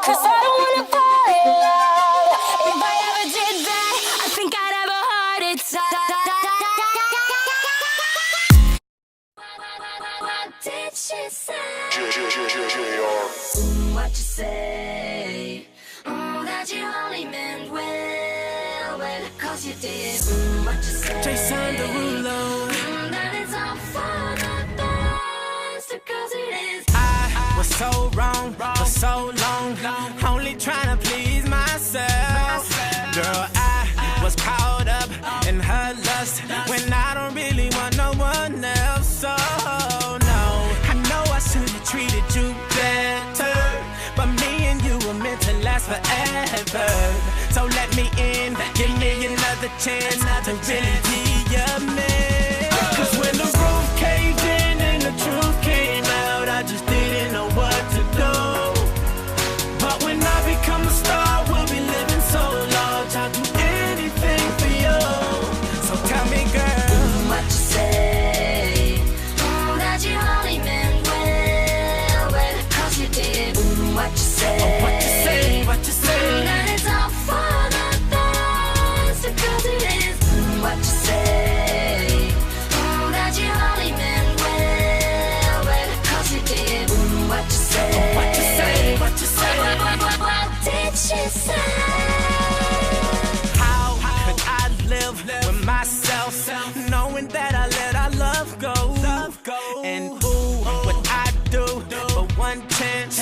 'cause I don't wanna fall in love. If I ever did that, I think I'd have a heart attack. What did she say? What you say? That you only meant well, well, 'cause you did. What you say? Jason Derulo. That it's all for the best, 'cause it is. I was so wrong for so long, only trying to please myself. Girl, I was caught up in her lust when I don't really want no one else. So no, I know I should have treated you better, but me and you were meant to last forever. So let me in, give me another chance to really be your man. 'Cause when the roof caved in and the truth came out, I just didn't know what to do. But when I become a star, we'll be living so large, I'll do anything for you. So tell me, girl, What you say? That you only meant well, well, 'cause you did. What you say? what you say, what you say. That it's all for the best, 'cause it is. What you say? That you only meant well, well, 'cause you did. What you say? What you say, what you say. What did she say? How could I live with myself, knowing that I let our love go? And ooh, what I do for one chance,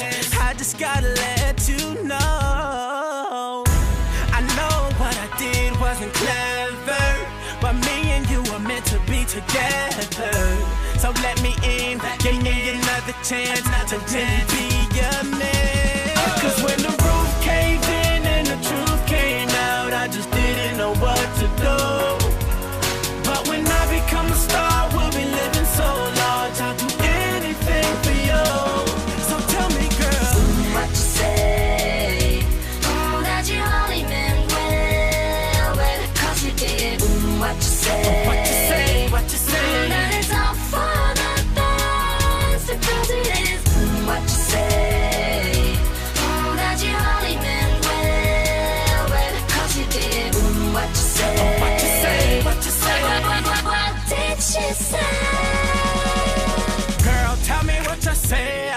I just gotta let you know. I know what I did wasn't clever, but me and you were meant to be together. So let me in, give me another chance to really be your man. 'Cause when the roof caved in and the truth came out, I just didn't know what to do. But when I become a star, we'll be living so large, I'll do anything for you. So tell me, girl, What you say? That you only meant well, well, 'cause you did. What you say? what you say, what you say. That it's all for the best, 'cause it is. What you say? That you only meant well, well, 'cause you did. What you say? What you say, what you say. What did she say? Girl, tell me what you say.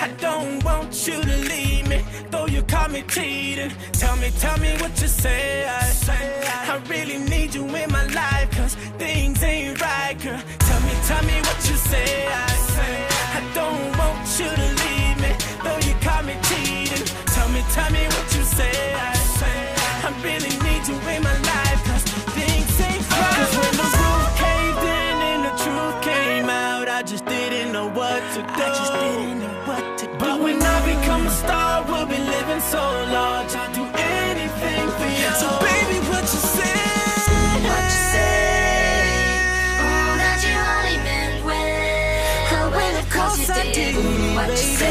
I don't want you to leave me, though you caught me cheating. Tell me what you say. I really need you in my life, 'cause things ain't right, girl. Tell me what you say. I don't want you to leave me, though you caught me cheating. Tell me what you say. I really need you in my life, 'cause things ain't right. 'Cause when the roof caved in and the truth came out, I just didn't know what to do. But when I become a star, we'll be living so large, I'll do anything for you. So baby, what you say? What you say? That you only meant well, well, 'cause you did. What you say?